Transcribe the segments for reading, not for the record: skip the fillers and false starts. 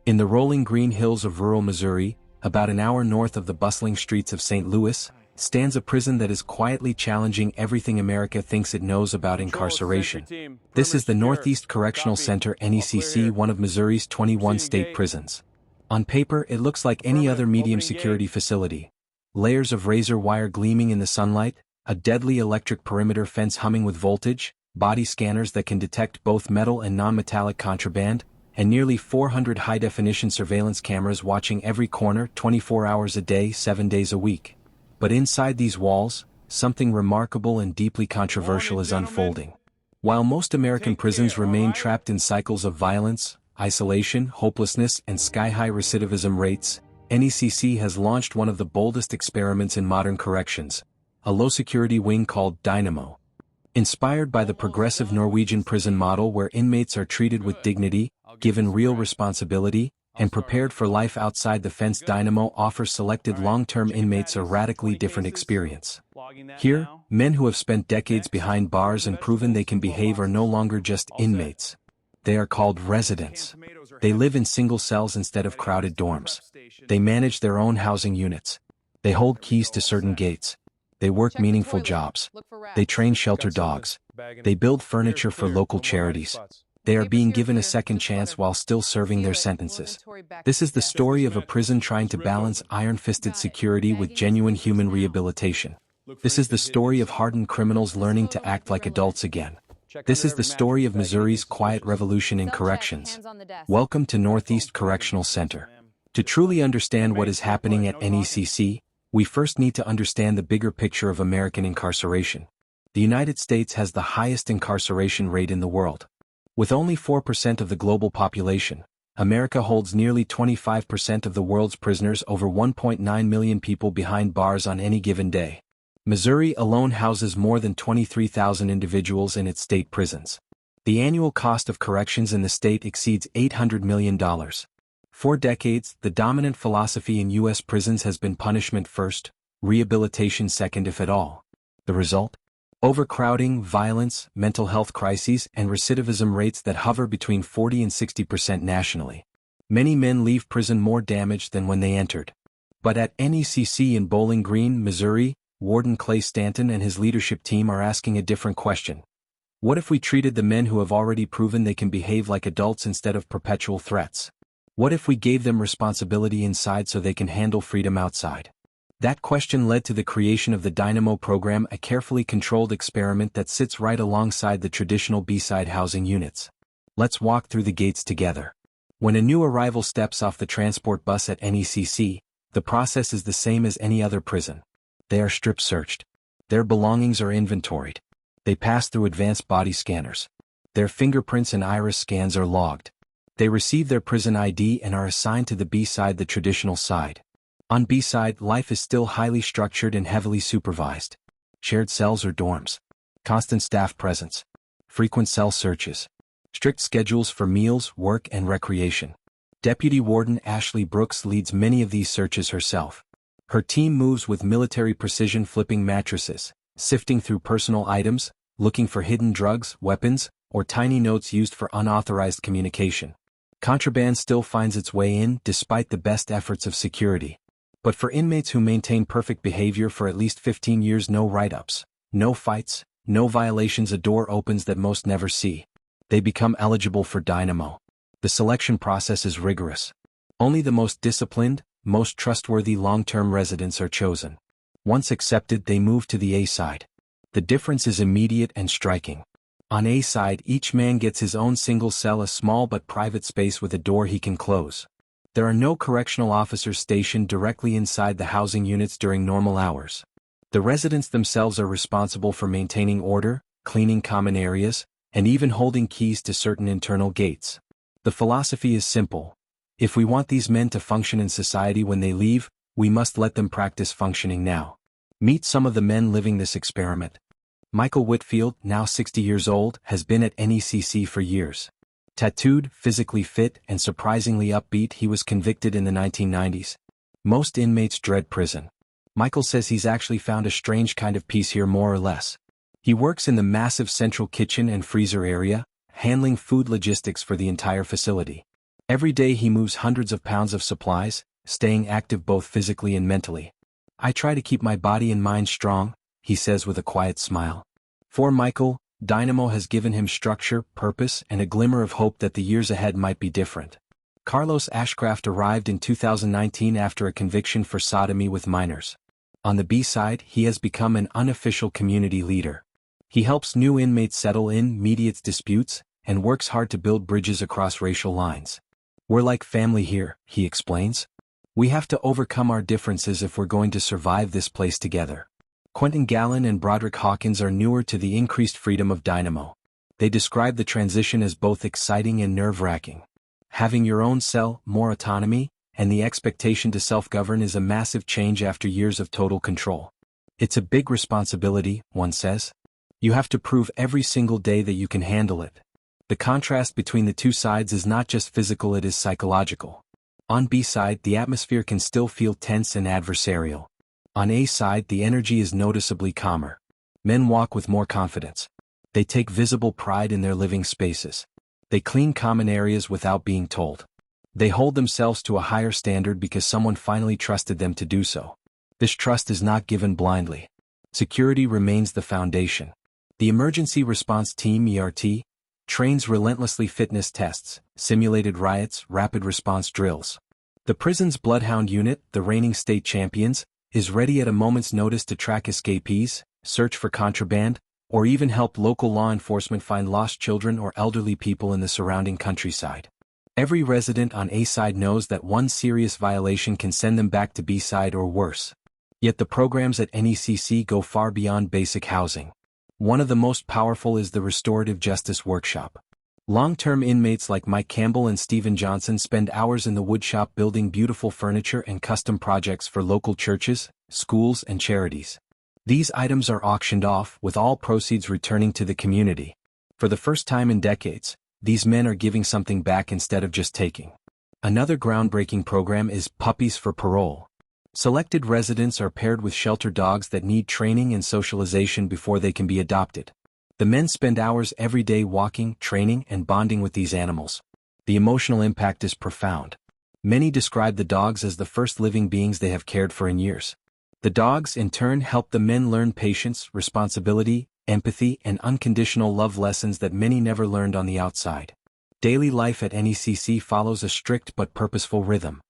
In the rolling green hills of rural Missouri, about an hour north of the bustling streets of St. Louis, stands a prison that is quietly challenging everything America thinks it knows about incarceration. This is the Northeast Correctional Center (NECC), one of Missouri's 21 state prisons. On paper, it looks like any other medium security facility. Layers of razor wire gleaming in the sunlight, a deadly electric perimeter fence humming with voltage, body scanners that can detect both metal and non-metallic contraband, and nearly 400 high-definition surveillance cameras watching every corner 24 hours a day, 7 days a week. But inside these walls, something remarkable and deeply controversial is unfolding. While most American prisons remain trapped in cycles of violence, isolation, hopelessness, and sky-high recidivism rates, NECC has launched one of the boldest experiments in modern corrections, a low-security wing called Dynamo. Inspired by the progressive Norwegian prison model where inmates are treated with dignity, given real responsibility, and prepared for life outside the fence, Dynamo offers selected long-term inmates a radically different experience. Here, men who have spent decades behind bars and proven they can behave are no longer just inmates. They are called residents. They live in single cells instead of crowded dorms. They manage their own housing units. They hold keys to certain gates. They work meaningful jobs. They train shelter dogs. They build furniture for local charities. They are being given a second chance while still serving their sentences. This is the story of a prison trying to balance iron-fisted security with genuine human rehabilitation. This is the story of hardened criminals learning to act like adults again. This is the story of Missouri's quiet revolution in corrections. Welcome to Northeast Correctional Center. To truly understand what is happening at NECC, we first need to understand the bigger picture of American incarceration. The United States has the highest incarceration rate in the world. With only 4% of the global population, America holds nearly 25% of the world's prisoners, over 1.9 million people behind bars on any given day. Missouri alone houses more than 23,000 individuals in its state prisons. The annual cost of corrections in the state exceeds $800 million. For decades, the dominant philosophy in U.S. prisons has been punishment first, rehabilitation second if at all. The result? Overcrowding, violence, mental health crises, and recidivism rates that hover between 40 and 60% nationally. Many men leave prison more damaged than when they entered. But at NECC in Bowling Green, Missouri, Warden Clay Stanton and his leadership team are asking a different question. What if we treated the men who have already proven they can behave like adults instead of perpetual threats? What if we gave them responsibility inside so they can handle freedom outside? That question led to the creation of the Dynamo program, a carefully controlled experiment that sits right alongside the traditional B-side housing units. Let's walk through the gates together. When a new arrival steps off the transport bus at NECC, the process is the same as any other prison. They are strip searched. Their belongings are inventoried. They pass through advanced body scanners. Their fingerprints and iris scans are logged. They receive their prison ID and are assigned to the B-side, the traditional side. On B-side, life is still highly structured and heavily supervised. Shared cells or dorms. Constant staff presence. Frequent cell searches. Strict schedules for meals, work, and recreation. Deputy Warden Ashley Brooks leads many of these searches herself. Her team moves with military precision, flipping mattresses, sifting through personal items, looking for hidden drugs, weapons, or tiny notes used for unauthorized communication. Contraband still finds its way in, despite the best efforts of security. But for inmates who maintain perfect behavior for at least 15 years, no write-ups, no fights, no violations, a door opens that most never see. They become eligible for Dynamo. The selection process is rigorous. Only the most disciplined, most trustworthy long-term residents are chosen. Once accepted, they move to the A-side. The difference is immediate and striking. On A-side, each man gets his own single cell, a small but private space with a door he can close. There are no correctional officers stationed directly inside the housing units during normal hours. The residents themselves are responsible for maintaining order, cleaning common areas, and even holding keys to certain internal gates. The philosophy is simple. If we want these men to function in society when they leave, we must let them practice functioning now. Meet some of the men living this experiment. Michael Whitfield, now 60 years old, has been at NECC for years. Tattooed, physically fit, and surprisingly upbeat, he was convicted in the 1990s. Most inmates dread prison. Michael says he's actually found a strange kind of peace here, more or less. He works in the massive central kitchen and freezer area, handling food logistics for the entire facility. Every day he moves hundreds of pounds of supplies, staying active both physically and mentally. I try to keep my body and mind strong, he says with a quiet smile. For Michael, Dynamo has given him structure, purpose, and a glimmer of hope that the years ahead might be different. Carlos Ashcraft arrived in 2019 after a conviction for sodomy with minors. On the B side, he has become an unofficial community leader. He helps new inmates settle in, mediates disputes, and works hard to build bridges across racial lines. We're like family here, he explains. We have to overcome our differences if we're going to survive this place together. Quentin Gallen and Broderick Hawkins are newer to the increased freedom of Dynamo. They describe the transition as both exciting and nerve-wracking. Having your own cell, more autonomy, and the expectation to self-govern is a massive change after years of total control. It's a big responsibility, one says. You have to prove every single day that you can handle it. The contrast between the two sides is not just physical, it is psychological. On B side, the atmosphere can still feel tense and adversarial. On A side, the energy is noticeably calmer. Men walk with more confidence. They take visible pride in their living spaces. They clean common areas without being told. They hold themselves to a higher standard because someone finally trusted them to do so. This trust is not given blindly. Security remains the foundation. The Emergency Response Team (ERT) trains relentlessly fitness tests, simulated riots, rapid response drills. The prison's Bloodhound unit, the reigning state champions, is ready at a moment's notice to track escapees, search for contraband, or even help local law enforcement find lost children or elderly people in the surrounding countryside. Every resident on A side knows that one serious violation can send them back to B side or worse. Yet the programs at NECC go far beyond basic housing. One of the most powerful is the Restorative Justice Workshop. Long-term inmates like Mike Campbell and Stephen Johnson spend hours in the woodshop building beautiful furniture and custom projects for local churches, schools, and charities. These items are auctioned off, with all proceeds returning to the community. For the first time in decades, these men are giving something back instead of just taking. Another groundbreaking program is Puppies for Parole. Selected residents are paired with shelter dogs that need training and socialization before they can be adopted. The men spend hours every day walking, training, and bonding with these animals. The emotional impact is profound. Many describe the dogs as the first living beings they have cared for in years. The dogs, in turn, help the men learn patience, responsibility, empathy, and unconditional love, lessons that many never learned on the outside. Daily life at NECC follows a strict but purposeful rhythm.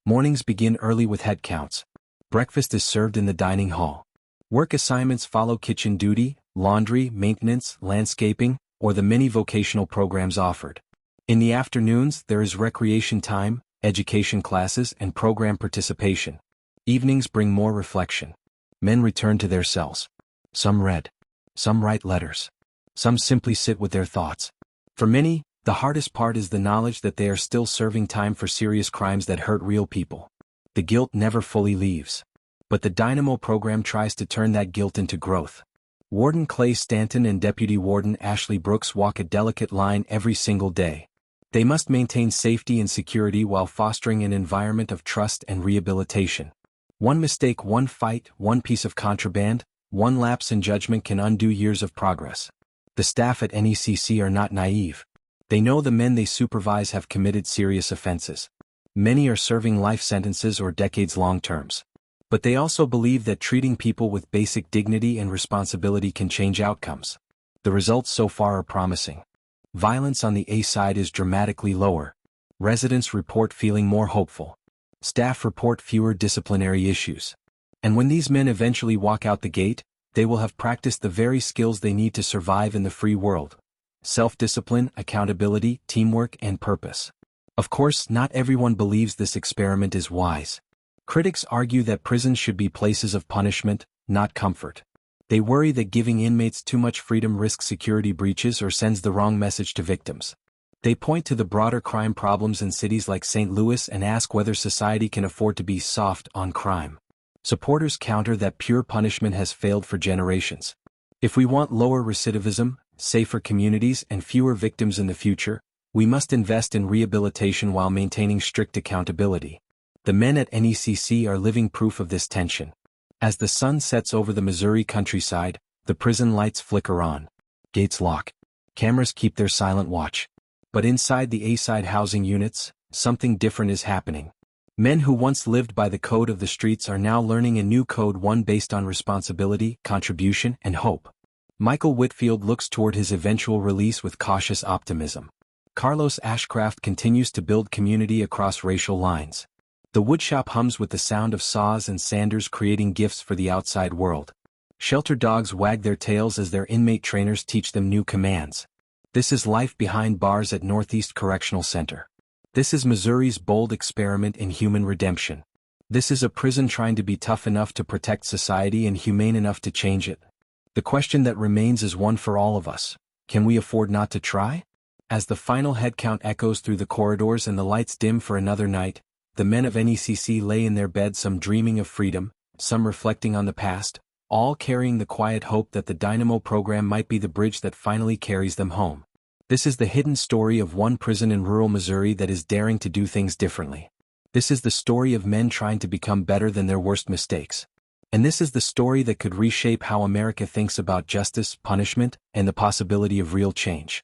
Mornings begin early with head counts. Breakfast is served in the dining hall. Work assignments follow kitchen duty, laundry, maintenance, landscaping, or the many vocational programs offered. In the afternoons, there is recreation time, education classes, and program participation. Evenings bring more reflection. Men return to their cells. Some read. Some write letters. Some simply sit with their thoughts. For many, the hardest part is the knowledge that they are still serving time for serious crimes that hurt real people. The guilt never fully leaves. But the Dynamo program tries to turn that guilt into growth. Warden Clay Stanton and Deputy Warden Ashley Brooks walk a delicate line every single day. They must maintain safety and security while fostering an environment of trust and rehabilitation. One mistake, one fight, one piece of contraband, one lapse in judgment can undo years of progress. The staff at NECC are not naive. They know the men they supervise have committed serious offenses. Many are serving life sentences or decades-long terms. But they also believe that treating people with basic dignity and responsibility can change outcomes. The results so far are promising. Violence on the A side is dramatically lower. Residents report feeling more hopeful. Staff report fewer disciplinary issues. And when these men eventually walk out the gate, they will have practiced the very skills they need to survive in the free world: self-discipline, accountability, teamwork, and purpose. Of course, not everyone believes this experiment is wise. Critics argue that prisons should be places of punishment, not comfort. They worry that giving inmates too much freedom risks security breaches or sends the wrong message to victims. They point to the broader crime problems in cities like St. Louis and ask whether society can afford to be soft on crime. Supporters counter that pure punishment has failed for generations. If we want lower recidivism, safer communities, and fewer victims in the future, we must invest in rehabilitation while maintaining strict accountability. The men at NECC are living proof of this tension. As the sun sets over the Missouri countryside, the prison lights flicker on. Gates lock. Cameras keep their silent watch. But inside the A-side housing units, something different is happening. Men who once lived by the code of the streets are now learning a new code, one based on responsibility, contribution, and hope. Michael Whitfield looks toward his eventual release with cautious optimism. Carlos Ashcraft continues to build community across racial lines. The woodshop hums with the sound of saws and sanders, creating gifts for the outside world. Shelter dogs wag their tails as their inmate trainers teach them new commands. This is life behind bars at Northeast Correctional Center. This is Missouri's bold experiment in human redemption. This is a prison trying to be tough enough to protect society and humane enough to change it. The question that remains is one for all of us. Can we afford not to try? As the final headcount echoes through the corridors and the lights dim for another night, the men of NECC lay in their beds, some dreaming of freedom, some reflecting on the past, all carrying the quiet hope that the Dynamo program might be the bridge that finally carries them home. This is the hidden story of one prison in rural Missouri that is daring to do things differently. This is the story of men trying to become better than their worst mistakes. And this is the story that could reshape how America thinks about justice, punishment, and the possibility of real change.